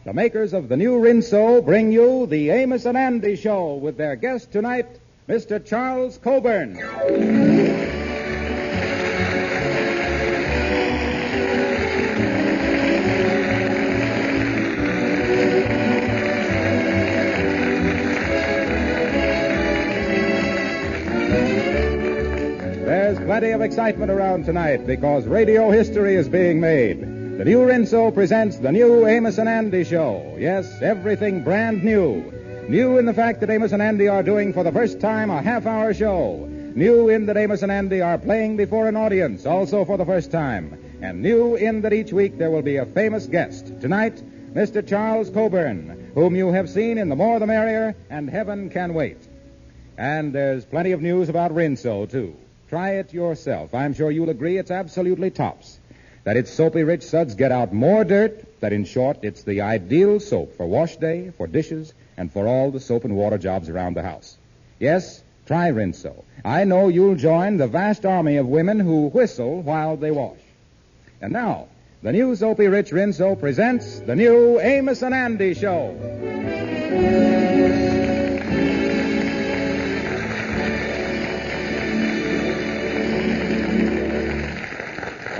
the makers of the new Rinso bring you the Amos and Andy Show with their guest tonight, Mr. Charles Coburn. There's plenty of excitement around tonight because radio history is being made. The new Rinso presents the new Amos and Andy Show. Yes, everything brand new. New in the fact that Amos and Andy are doing for the first time a half-hour show. New in that Amos and Andy are playing before an audience, also for the first time. And new in that each week there will be a famous guest. Tonight, Mr. Charles Coburn, whom you have seen in The More the Merrier and Heaven Can Wait. And there's plenty of news about Rinso, too. Try it yourself. I'm sure you'll agree it's absolutely tops. That its soapy-rich suds get out more dirt, that in short, it's the ideal soap for wash day, for dishes, and for all the soap and water jobs around the house. Yes, try Rinso. I know you'll join the vast army of women who whistle while they wash. And now, the new soapy-rich Rinso presents the new Amos and Andy Show.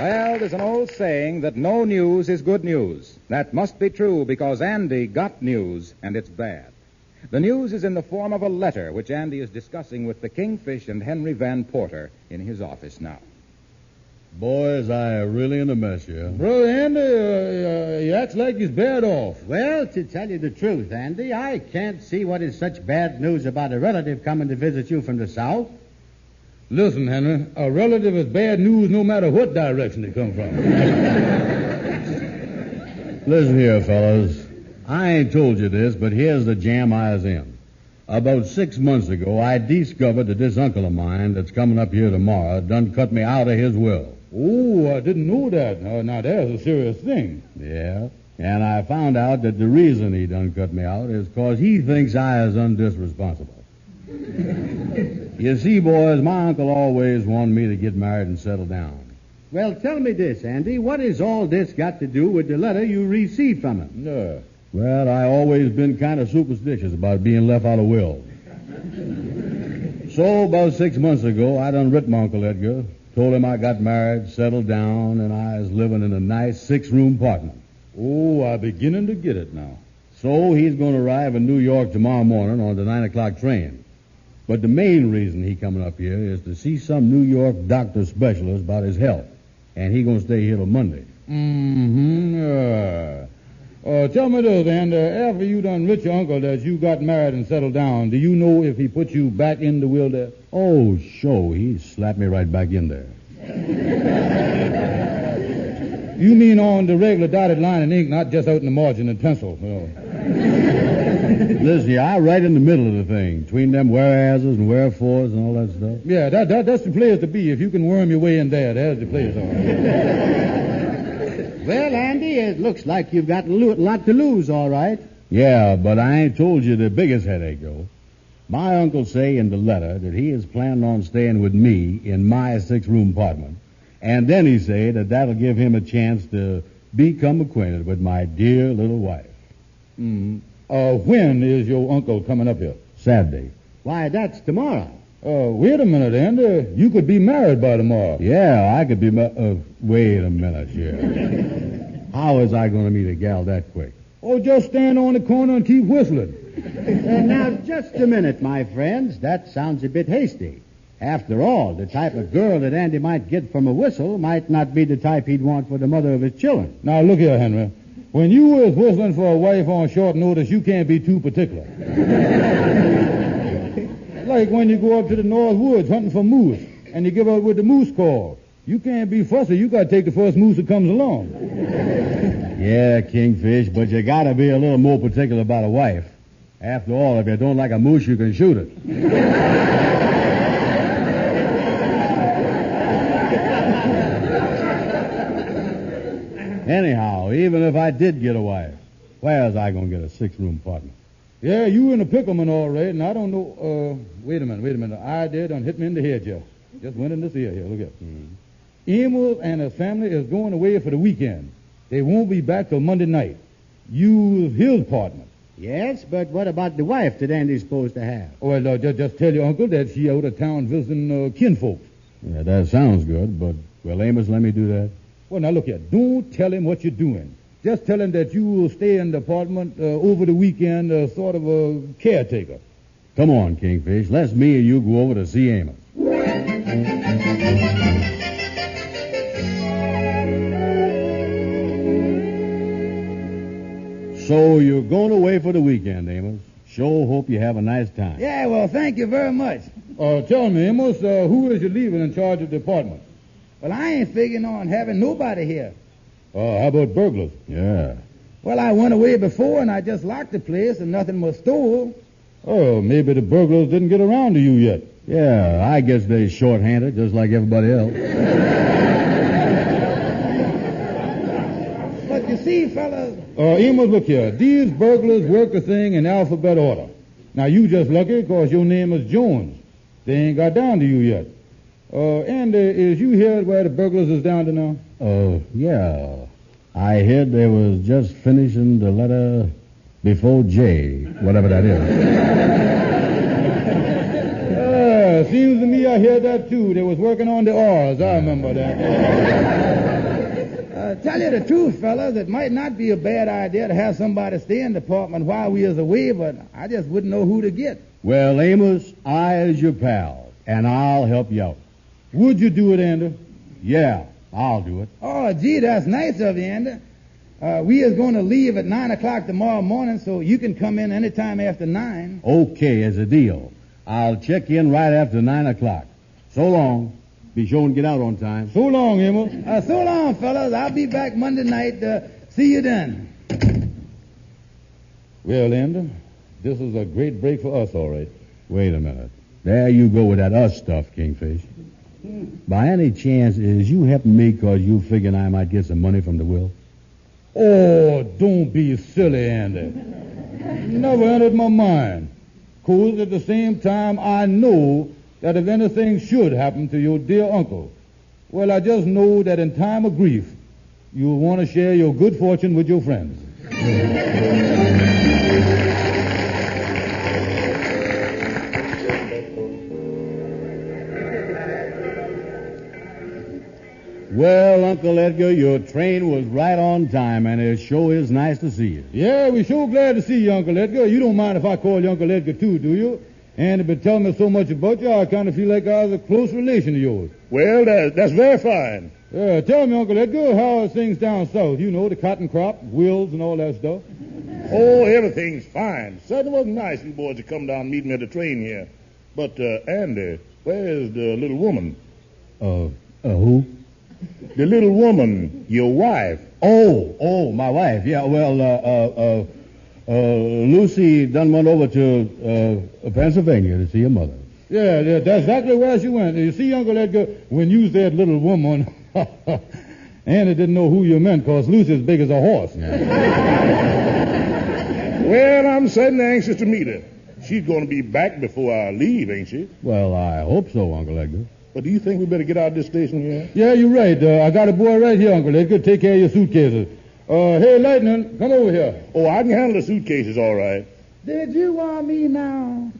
Well, there's an old saying that no news is good news. That must be true because Andy got news, and it's bad. The news is in the form of a letter which Andy is discussing with the Kingfish and Henry Van Porter in his office now. Boys, I really in a mess here. Brother Andy, he acts like he's bad off. Well, to tell you the truth, Andy, I can't see what is such bad news about a relative coming to visit you from the South. Listen, Henry, a relative is bad news no matter what direction they come from. Listen here, fellas. I ain't told you this, but here's the jam I was in. About 6 months ago, I discovered that this uncle of mine that's coming up here tomorrow done cut me out of his will. Oh, I didn't know that. Now, that's a serious thing. Yeah, and I found out that the reason he done cut me out is 'cause he thinks I is undisresponsible. You see, boys, my uncle always wanted me to get married and settle down. Well, tell me this, Andy. What has all this got to do with the letter you received from him? Well, I always been kind of superstitious about being left out of wills. So, about 6 months ago, I done writ my Uncle Edgar, told him I got married, settled down, and I was living in a nice 6-room apartment. Oh, I'm beginning to get it now. So, he's going to arrive in New York tomorrow morning on the 9 o'clock train. But the main reason he coming up here is to see some New York doctor specialist about his health. And he going to stay here till Monday. Tell me this, and after you done writ your uncle that you got married and settled down, do you know if he put you back in the will there? Oh, sure. He slapped me right back in there. You mean on the regular dotted line in ink, not just out in the margin in pencil, Listen, I right in the middle of the thing, between them whereases and wherefores and all that stuff. Yeah, that's the place to be. If you can worm your way in there, there's the place. All right. Well, Andy, it looks like you've got a lot to lose, all right. Yeah, but I ain't told you the biggest headache, though. My uncle say in the letter that he is planning on staying with me in my 6-room apartment. And then he say that that'll give him a chance to become acquainted with my dear little wife. When is your uncle coming up here? Saturday. Why, that's tomorrow. Wait a minute, Andy. You could be married by tomorrow. Yeah, I could be wait a minute here. How is I going to meet a gal that quick? Oh, just stand on the corner and keep whistling. Now, just a minute, my friends. That sounds a bit hasty. After all, the type of girl that Andy might get from a whistle might not be the type he'd want for the mother of his children. Now, look here, Henry. When you was whistling for a wife on short notice, you can't be too particular. Like when you go up to the North Woods hunting for moose, and you give up with the moose call. You can't be fussy. You got to take the first moose that comes along. Yeah, Kingfish, but you got to be a little more particular about a wife. After all, if you don't like a moose, you can shoot it. Anyhow, even if I did get a wife, where's I going to get a 6-room apartment? Yeah, you in a pickleman all right, and I don't know... Wait a minute. The idea done hit me in the head, Jeff. Just went in this ear here. Look at it. Amos and his family is going away for the weekend. They won't be back till Monday night. Use his apartment. Yes, but what about the wife that Andy's supposed to have? Well, just tell your uncle that she out of town visiting kinfolks. Yeah, that sounds good, but, well, Amos, let me do that. Well, now, look here. Don't tell him what you're doing. Just tell him that you will stay in the apartment over the weekend, sort of a caretaker. Come on, Kingfish. Let's me and you go over to see Amos. So you're going away for the weekend, Amos. Sure hope you have a nice time. Yeah, well, thank you very much. Tell me, Amos, who is you leaving in charge of the apartment? Well, I ain't figuring on having nobody here. How about burglars? Yeah. Well, I went away before, and I just locked the place, and nothing was stole. Oh, maybe the burglars didn't get around to you yet. Yeah, I guess they're short-handed, just like everybody else. But you see, fellas... Amos, look here. These burglars work the thing in alphabet order. Now, you just lucky because your name is Jones. They ain't got down to you yet. And is you here where the burglars is down to now? Yeah. I heard they was just finishing the letter before J, whatever that is. Seems to me I heard that, too. They was working on the R's. I remember that. Tell you the truth, fellas, it might not be a bad idea to have somebody stay in the apartment while we is away, but I just wouldn't know who to get. Well, Amos, I is your pal, and I'll help you out. Would you do it, Andy? Yeah, I'll do it. Oh, gee, that's nice of you, Andy. We is going to leave at 9 o'clock tomorrow morning, so you can come in any time after 9. Okay, as a deal. I'll check in right after 9 o'clock. So long. Be sure and get out on time. So long, Amos. So long, fellas. I'll be back Monday night. See you then. Well, Andy, this is a great break for us, all right. Wait a minute. There you go with that us stuff, Kingfish. By any chance, is you helping me because you figuring I might get some money from the will? Oh, don't be silly, Andy. Never entered my mind. 'Cause at the same time, I know that if anything should happen to your dear uncle, well, I just know that in time of grief, you'll want to share your good fortune with your friends. Well, Uncle Edgar, your train was right on time, and it sure is nice to see you. Yeah, we're sure glad to see you, Uncle Edgar. You don't mind if I call you Uncle Edgar, too, do you? And been telling me so much about you, I kind of feel like I was a close relation of yours. Well, that's very fine. Tell me, Uncle Edgar, how are things down south? You know, the cotton crop, wills, and all that stuff. Oh, everything's fine. Certainly wasn't nice you boys to come down and meet me at the train here. But, Andy, where's the little woman? Who? The little woman, your wife. Oh, my wife. Yeah, well, Lucy done went over to Pennsylvania to see her mother. Yeah, that's exactly where she went. You see, Uncle Edgar, when you said little woman, Andy didn't know who you meant because Lucy's big as a horse. Well, I'm certainly anxious to meet her. She's going to be back before I leave, ain't she? Well, I hope so, Uncle Edgar. But do you think we better get out of this station here? Yeah, you're right. I got a boy right here, Uncle Edgar. Take care of your suitcases. Hey, Lightning, come over here. Oh, I can handle the suitcases all right. Did you want me now?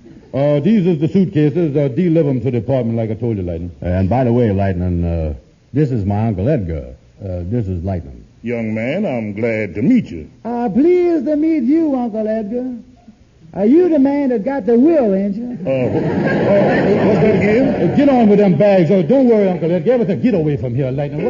These is the suitcases. Deliver them to the apartment like I told you, Lightning. And by the way, Lightning, this is my Uncle Edgar. This is Lightning. Young man, I'm glad to meet you. Pleased to meet you, Uncle Edgar. Are you the man that got the will, ain't you? What's that again? Get on with them bags. Don't worry, Uncle Edgar. Everything. Get away from here, Lightning.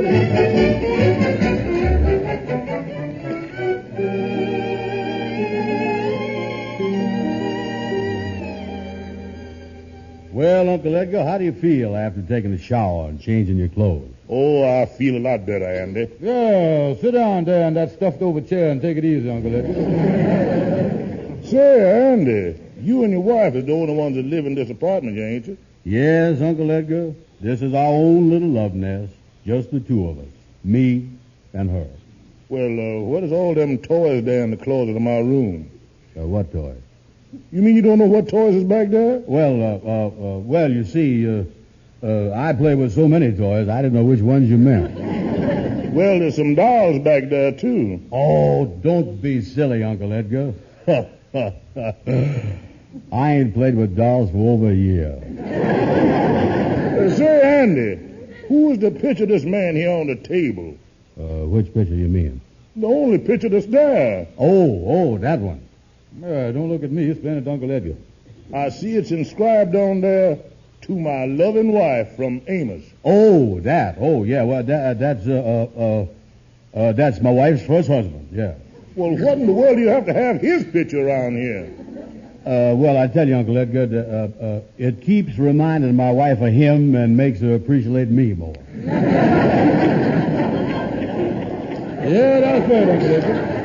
Well, Uncle Edgar, how do you feel after taking a shower and changing your clothes? Oh, I feel a lot better, Andy. Yeah, sit down there in that stuffed over chair and take it easy, Uncle Edgar. Say, Andy, you and your wife is the only ones that live in this apartment, ain't you? Yes, Uncle Edgar. This is our own little love nest. Just the two of us. Me and her. Well, what is all them toys there in the closet of my room? What toys? You mean you don't know what toys is back there? Well, you see, I play with so many toys, I didn't know which ones you meant. Well, there's some dolls back there, too. Oh, don't be silly, Uncle Edgar. I ain't played with dolls for over a year. Say, Andy, who is the picture of this man here on the table? Which picture you mean? The only picture that's there. Oh, that one. Don't look at me. It's Planet Uncle Edgar. I see it's inscribed on there, to my loving wife from Amos. Oh, that. Oh, yeah. Well, that's my wife's first husband. Yeah. Well, what in the world do you have to have his picture around here? Well, I tell you, Uncle Edgar, it keeps reminding my wife of him and makes her appreciate me more. Yeah, that's right, Uncle Edgar.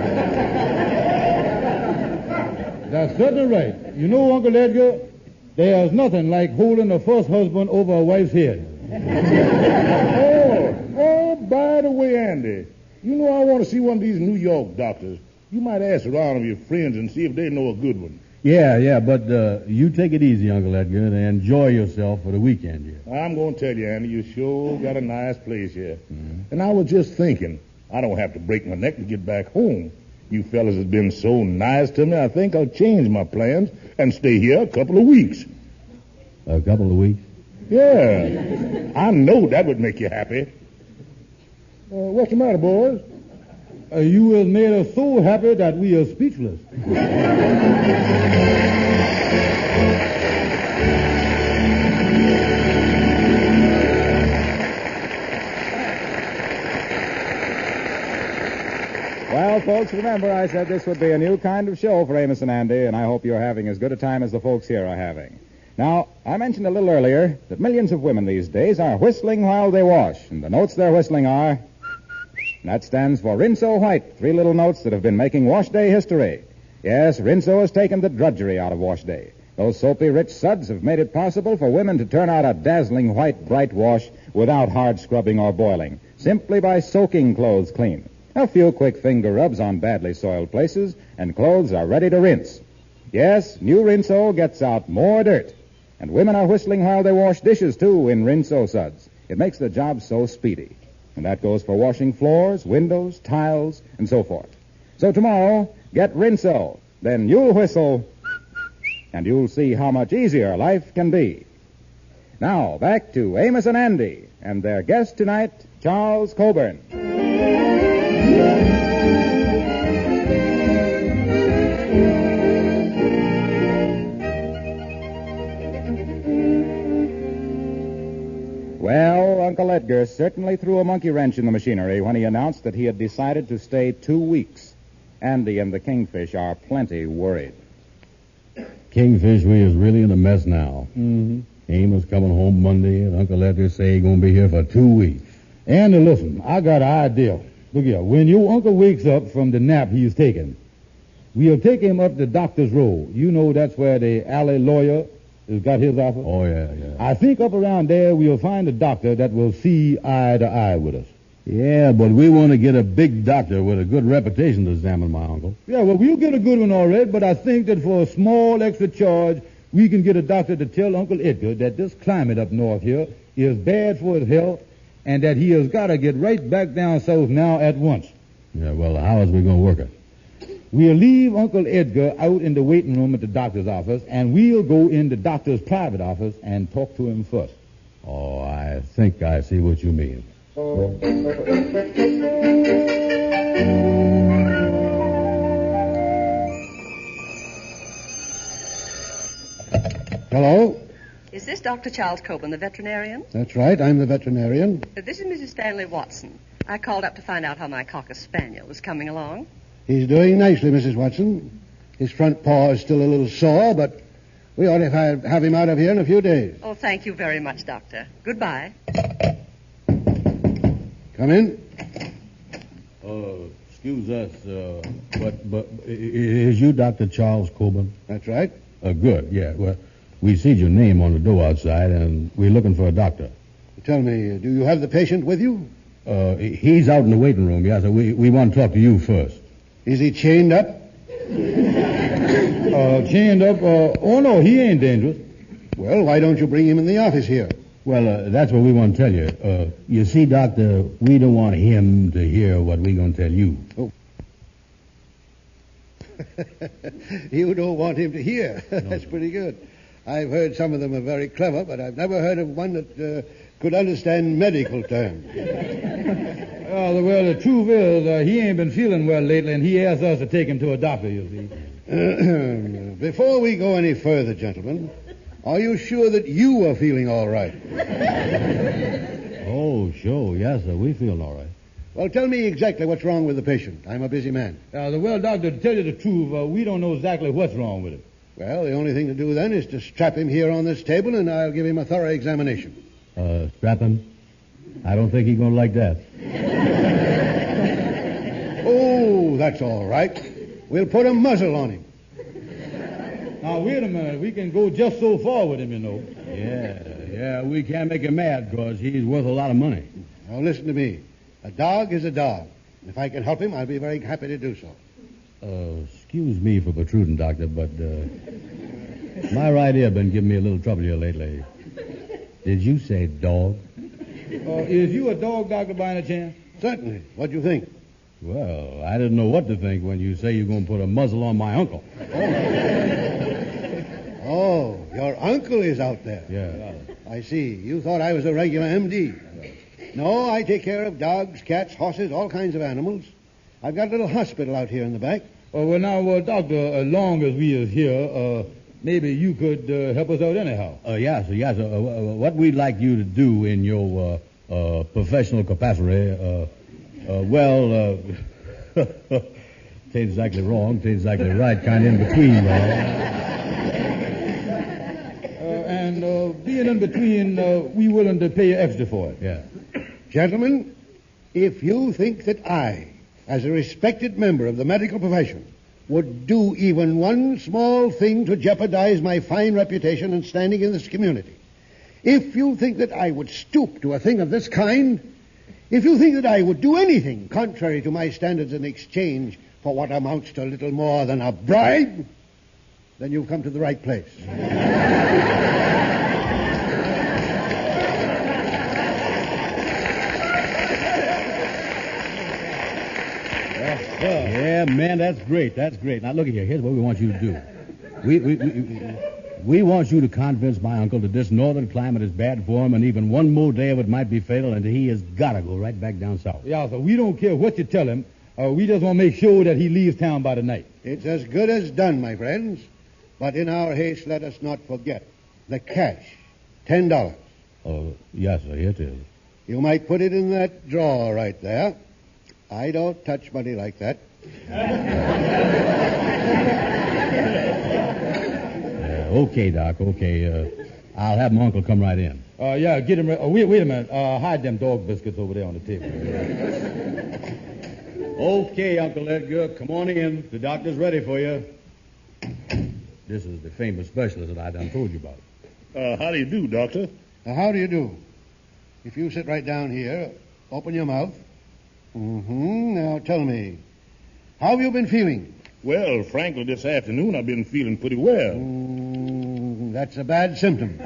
That's certainly right. You know, Uncle Edgar, there's nothing like holding a first husband over a wife's head. By the way, Andy, you know I want to see one of these New York doctors. You might ask around of your friends and see if they know a good one. Yeah, but you take it easy, Uncle Edgar, and enjoy yourself for the weekend here. I'm going to tell you, Andy, you sure got a nice place here. Mm-hmm. And I was just thinking, I don't have to break my neck to get back home. You fellas have been so nice to me, I think I'll change my plans and stay here a couple of weeks. A couple of weeks? Yeah. I know that would make you happy. What's the matter, boys? You have made us so happy that we are speechless. Well, folks, remember I said this would be a new kind of show for Amos and Andy, and I hope you're having as good a time as the folks here are having. Now, I mentioned a little earlier that millions of women these days are whistling while they wash, and the notes they're whistling are... That stands for Rinso White, 3 little notes that have been making wash day history. Yes, Rinso has taken the drudgery out of wash day. Those soapy, rich suds have made it possible for women to turn out a dazzling white, bright wash without hard scrubbing or boiling, simply by soaking clothes clean. A few quick finger rubs on badly soiled places, and clothes are ready to rinse. Yes, new Rinso gets out more dirt. And women are whistling while they wash dishes, too, in Rinso suds. It makes the job so speedy. And that goes for washing floors, windows, tiles, and so forth. So tomorrow, get Rinso. Then you'll whistle, and you'll see how much easier life can be. Now, back to Amos and Andy, and their guest tonight, Charles Coburn. Well, Uncle Edgar certainly threw a monkey wrench in the machinery when he announced that he had decided to stay 2 weeks. Andy and the Kingfish are plenty worried. Kingfish, we is really in a mess now. Mm-hmm. Amos coming home Monday, and Uncle Edgar say he's going to be here for 2 weeks. Andy, listen, I got an idea. Look here, when your uncle wakes up from the nap he's taking, we'll take him up the doctor's road. You know that's where the alley lawyer has got his office. Oh, yeah. I think up around there we'll find a doctor that will see eye to eye with us. Yeah, but we want to get a big doctor with a good reputation to examine my uncle. Yeah, well, we'll get a good one all right, but I think that for a small extra charge, we can get a doctor to tell Uncle Edgar that this climate up north here is bad for his health and that he has got to get right back down south now at once. Yeah, well, how is we going to work it? We'll leave Uncle Edgar out in the waiting room at the doctor's office, and we'll go in the doctor's private office and talk to him first. Oh, I think I see what you mean. Hello? Is this Dr. Charles Coburn, the veterinarian? That's right. I'm the veterinarian. This is Mrs. Stanley Watson. I called up to find out how my Cocker Spaniel was coming along. He's doing nicely, Mrs. Watson. His front paw is still a little sore, but we ought to have him out of here in a few days. Oh, thank you very much, Doctor. Goodbye. Come in. Excuse us, but is you Dr. Charles Coburn? That's right. Good, yeah. Well, we see your name on the door outside, and we're looking for a doctor. Tell me, do you have the patient with you? He's out in the waiting room, yeah, so we want to talk to you first. Is he chained up? Chained up? Oh, no, he ain't dangerous. Well, why don't you bring him in the office here? Well, that's what we want to tell you. You see, Doctor, we don't want him to hear what we're going to tell you. Oh. You don't want him to hear. That's pretty good. I've heard some of them are very clever, but I've never heard of one that could understand medical terms. Well, the truth is, he ain't been feeling well lately, and he asked us to take him to a doctor, you see. Before we go any further, gentlemen, are you sure that you are feeling all right? Oh, sure. Yes, sir. We feel all right. Well, tell me exactly what's wrong with the patient. I'm a busy man. Well, doctor, to tell you the truth, we don't know exactly what's wrong with him. Well, the only thing to do then is to strap him here on this table, and I'll give him a thorough examination. Strap him? I don't think he's going to like that. Oh, that's all right. We'll put a muzzle on him. Now, wait a minute. We can go just so far with him, you know. Yeah, we can't make him mad because he's worth a lot of money. Now, listen to me. A dog is a dog. If I can help him, I'll be very happy to do so. Excuse me for protruding, Doctor, but my right ear been giving me a little trouble here lately. Did you say dog? Is you a dog doctor by any chance? Certainly. What do you think? Well, I didn't know what to think when you say you're going to put a muzzle on my uncle. Oh, your uncle is out there. Yeah. I see. You thought I was a regular MD. No, I take care of dogs, cats, horses, all kinds of animals. I've got a little hospital out here in the back. Well, now, doctor, as long as we is here, maybe you could help us out anyhow. Yes. What we'd like you to do in your professional capacity, tain't exactly wrong, tain't exactly right, kind of in between, And being in between, we willing to pay you extra for it. Yeah. Gentlemen, if you think that I, as a respected member of the medical profession, would do even one small thing to jeopardize my fine reputation and standing in this community, if you think that I would stoop to a thing of this kind, if you think that I would do anything contrary to my standards in exchange for what amounts to little more than a bribe, then you've come to the right place. Yeah, man, that's great. That's great. Now, look here. Here's what we want you to do. We want you to convince my uncle that this northern climate is bad for him, and even one more day of it might be fatal, and he has got to go right back down south. Yeah, so we don't care what you tell him. We just want to make sure that he leaves town by the night. It's as good as done, my friends. But in our haste, let us not forget the cash, $10. Yes, sir. Here it is. You might put it in that drawer right there. I don't touch money like that. Okay, Doc, okay. I'll have my uncle come right in. Yeah, get him. Wait a minute. Hide them dog biscuits over there on the table. Okay, Uncle Edgar, come on in. The doctor's ready for you. This is the famous specialist that I done told you about. How do you do, Doctor? How do you do? If you sit right down here, open your mouth. Now tell me, how have you been feeling? Well, frankly, this afternoon I've been feeling pretty well. That's a bad symptom.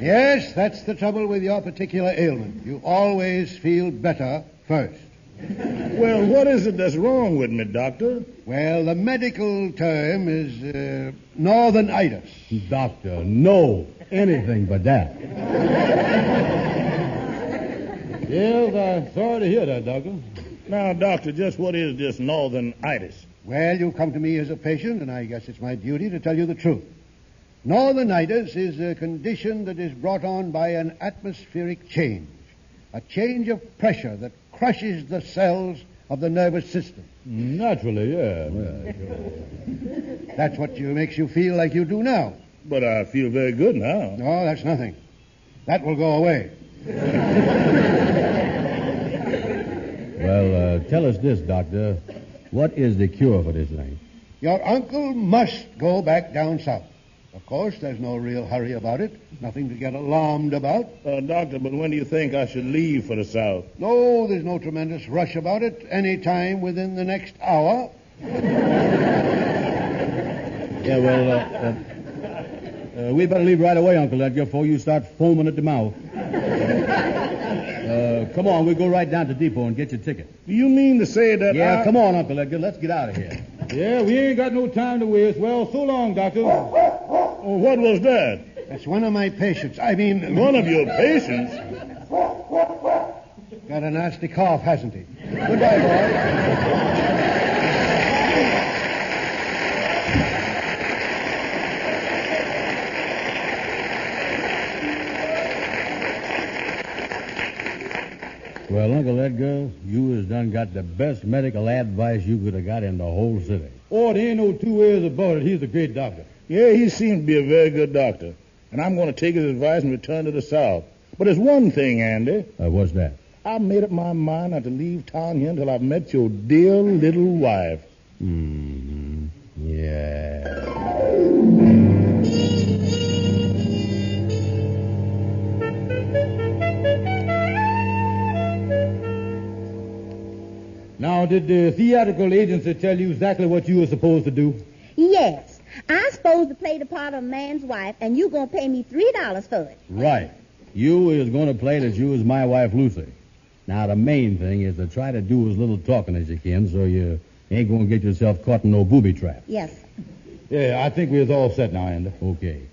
Yes, that's the trouble with your particular ailment. You always feel better first. Well, what is it that's wrong with me, Doctor? Well, the medical term is northern-itis. Doctor, no, anything but that. Yes, I'm sorry to hear that, Doctor. Now, Doctor, just what is this northern-itis? Well, you come to me as a patient, and I guess it's my duty to tell you the truth. Northern-itis is a condition that is brought on by an atmospheric change, a change of pressure that crushes the cells of the nervous system. Naturally, yeah. That's what makes you feel like you do now. But I feel very good now. No, that's nothing. That will go away. Well, tell us this, Doctor. What is the cure for this thing? Your uncle must go back down south. Of course, there's no real hurry about it. Nothing to get alarmed about. Doctor, but when do you think I should leave for the south? No, there's no tremendous rush about it. Any time within the next hour. Yeah, well, We better leave right away, Uncle Edgar, before you start foaming at the mouth. Come on, we'll go right down to the depot and get your ticket. Do you mean to say that Yeah, come on, Uncle Edgar. Let's get out of here. Yeah, we ain't got no time to waste. Well, so long, Doctor. Oh, what was that? That's one of my patients. I mean... One of your patients? Got a nasty cough, hasn't he? Goodbye, boy. Well, Uncle Edgar, you has done got the best medical advice you could have got in the whole city. Oh, there ain't no two ways about it. He's a great doctor. Yeah, he seems to be a very good doctor. And I'm going to take his advice and return to the South. But there's one thing, Andy. What's that? I've made up my mind not to leave town here until I've met your dear little wife. Mm-hmm. Yeah. Now, did the theatrical agency tell you exactly what you were supposed to do? Yes. I'm supposed to play the part of a man's wife, and you going to pay me $3 for it. Right. You is going to play that you is my wife, Lucy. Now, the main thing is to try to do as little talking as you can so you ain't going to get yourself caught in no booby trap. Yes. Yeah, I think we're all set now, Andy. Okay.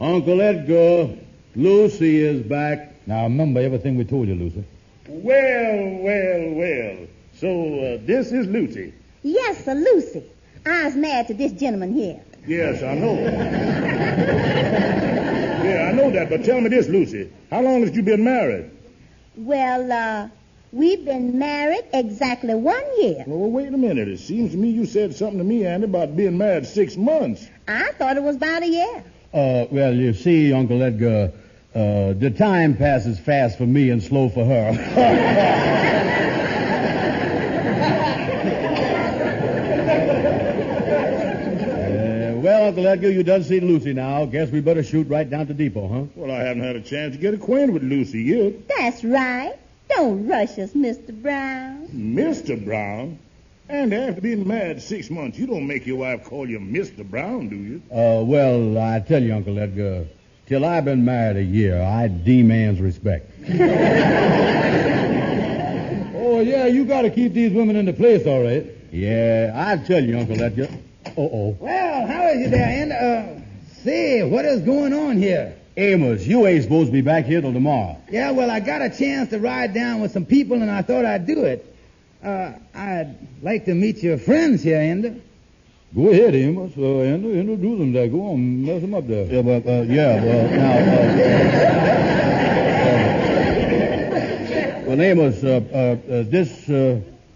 Uncle Edgar, Lucy is back. Now, remember everything we told you, Lucy. Well. So, this is Lucy. Yes, sir, Lucy. I was married to this gentleman here. Yes, I know. Yeah, I know that, but tell me this, Lucy. How long has you been married? Well, we've been married exactly 1 year. Well, wait a minute. It seems to me you said something to me, Andy, about being married 6 months. I thought it was about a year. Well, you see, Uncle Edgar, the time passes fast for me and slow for her. Well, Uncle Edgar, you done seen Lucy now. Guess we better shoot right down to depot, huh? Well, I haven't had a chance to get acquainted with Lucy yet. That's right. Don't rush us, Mr. Brown. Mr. Brown? And after being married 6 months, you don't make your wife call you Mr. Brown, do you? Well, I tell you, Uncle Edgar, till I've been married a year, I demands respect. Oh, yeah, you got to keep these women in the place, all right. Yeah, I tell you, Uncle Edgar. Uh-oh. Well, how is you there, Andy? Say, what is going on here? Amos, you ain't supposed to be back here till tomorrow. Yeah, well, I got a chance to ride down with some people, and I thought I'd do it. I'd like to meet your friends here, Andy. Go ahead, Amos. Andy, introduce them there. Go on, mess them up there. Yeah, but, well, Amos, this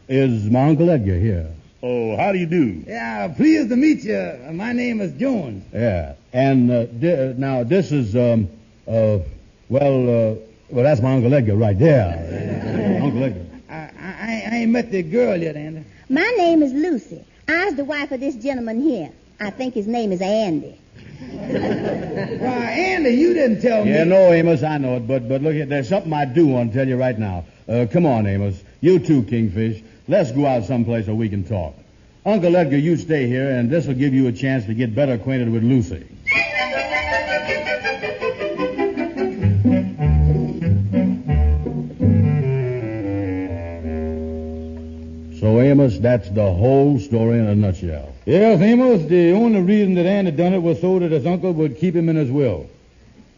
is my Uncle Edgar here. Oh, how do you do? Yeah, pleased to meet you. My name is Jones. Yeah, and now this is, well, that's my Uncle Edgar right there. Uncle Edgar. I ain't met the girl yet, Andy. My name is Lucy. I was the wife of this gentleman here. I think his name is Andy. Why, Andy, you didn't tell me. Yeah, no, Amos, I know it, but look, there's something I do want to tell you right now. Come on, Amos. You too, Kingfish. Let's go out someplace where we can talk. Uncle Edgar, you stay here, and this will give you a chance to get better acquainted with Lucy. So, Amos, that's the whole story in a nutshell. Yes, Amos, the only reason that Andy done it was so that his uncle would keep him in his will.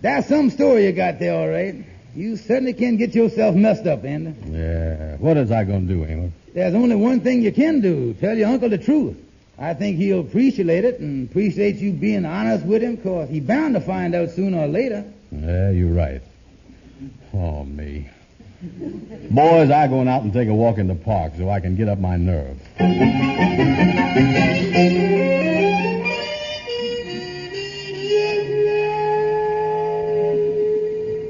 That's some story you got there, all right. You certainly can get yourself messed up, Andy. Yeah. What is I going to do, Amos? There's only one thing you can do. Tell your uncle the truth. I think he'll appreciate it and appreciate you being honest with him, because he's bound to find out sooner or later. Yeah, you're right. Oh, me. Boys, I'm going out and take a walk in the park so I can get up my nerve.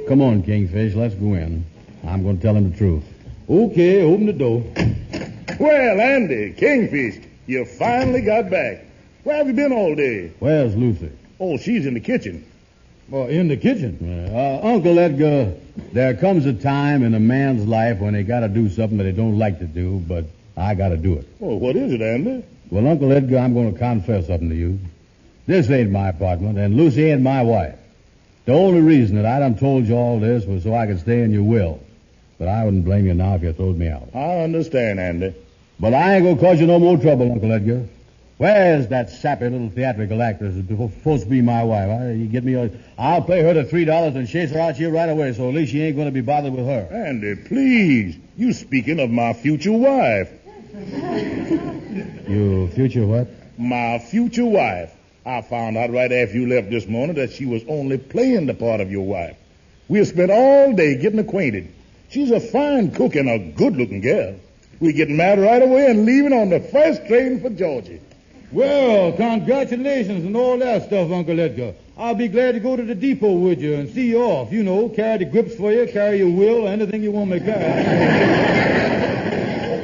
Come on, Kingfish, let's go in. I'm going to tell him the truth. Okay, open the door. Well, Andy, Kingfish, you finally got back. Where have you been all day? Where's Lucy? Oh, she's in the kitchen. Well, in the kitchen. Uncle Edgar, there comes a time in a man's life when he got to do something that he don't like to do, but I got to do it. Oh, what is it, Andy? Well, Uncle Edgar, I'm going to confess something to you. This ain't my apartment, and Lucy ain't my wife. The only reason that I done told you all this was so I could stay in your will. But I wouldn't blame you now if you throwed me out. I understand, Andy. But I ain't gonna cause you no more trouble, Uncle Edgar. Where's that sappy little theatrical actress who's supposed to be my wife? You get me? I'll pay her the $3 and chase her out here right away, so at least she ain't gonna be bothered with her. Andy, please. You speaking of my future wife. Your future what? My future wife. I found out right after you left this morning that she was only playing the part of your wife. We have spent all day getting acquainted. She's a fine cook and a good-looking girl. We're getting married right away and leaving on the first train for Georgia. Well, congratulations and all that stuff, Uncle Edgar. I'll be glad to go to the depot with you and see you off. You know, carry the grips for you, carry your will, anything you want me to carry.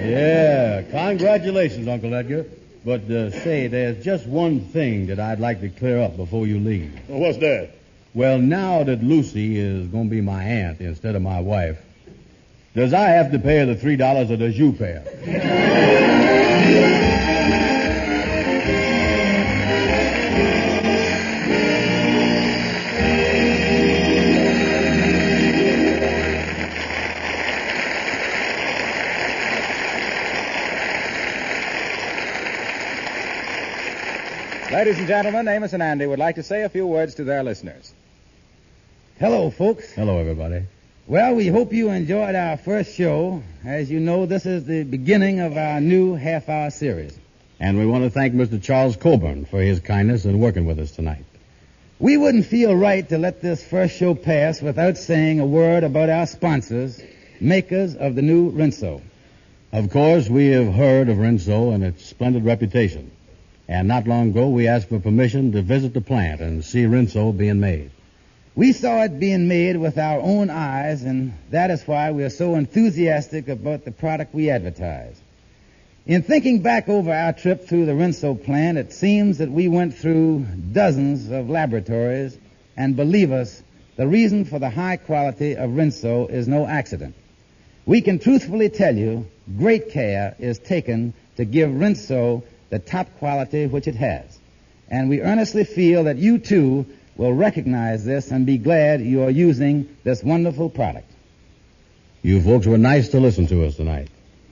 Yeah, congratulations, Uncle Edgar. But say, there's just one thing that I'd like to clear up before you leave. Well, what's that? Well, now that Lucy is going to be my aunt instead of my wife, does I have to pay her the $3 or does you pay her? Ladies and gentlemen, Amos and Andy would like to say a few words to their listeners. Hello, folks. Hello, everybody. Well, we hope you enjoyed our first show. As you know, this is the beginning of our new half-hour series. And we want to thank Mr. Charles Coburn for his kindness in working with us tonight. We wouldn't feel right to let this first show pass without saying a word about our sponsors, makers of the new Rinso. Of course, we have heard of Rinso and its splendid reputation. And not long ago, we asked for permission to visit the plant and see Rinso being made. We saw it being made with our own eyes, and that is why we are so enthusiastic about the product we advertise. In thinking back over our trip through the Rinso plant, it seems that we went through dozens of laboratories, and believe us, the reason for the high quality of Rinso is no accident. We can truthfully tell you, great care is taken to give Rinso the top quality which it has. And we earnestly feel that you, too, will recognize this and be glad you are using this wonderful product. You folks were nice to listen to us tonight.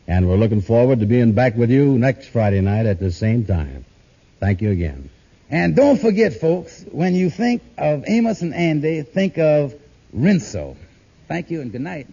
And we're looking forward to being back with you next Friday night at the same time. Thank you again. And don't forget, folks, when you think of Amos and Andy, think of Rinso. Thank you and good night.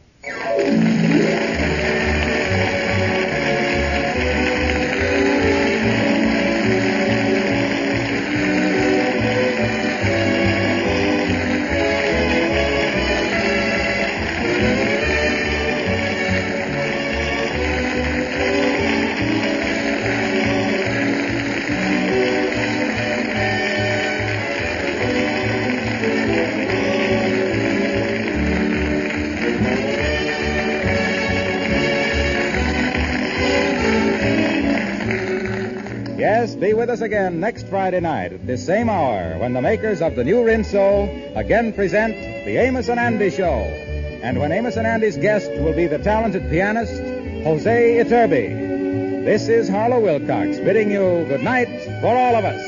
Yes, be with us again next Friday night at this same hour when the makers of the new Rinso again present the Amos and Andy Show. And when Amos and Andy's guest will be the talented pianist, Jose Iturbe. This is Harlow Wilcox bidding you good night for all of us.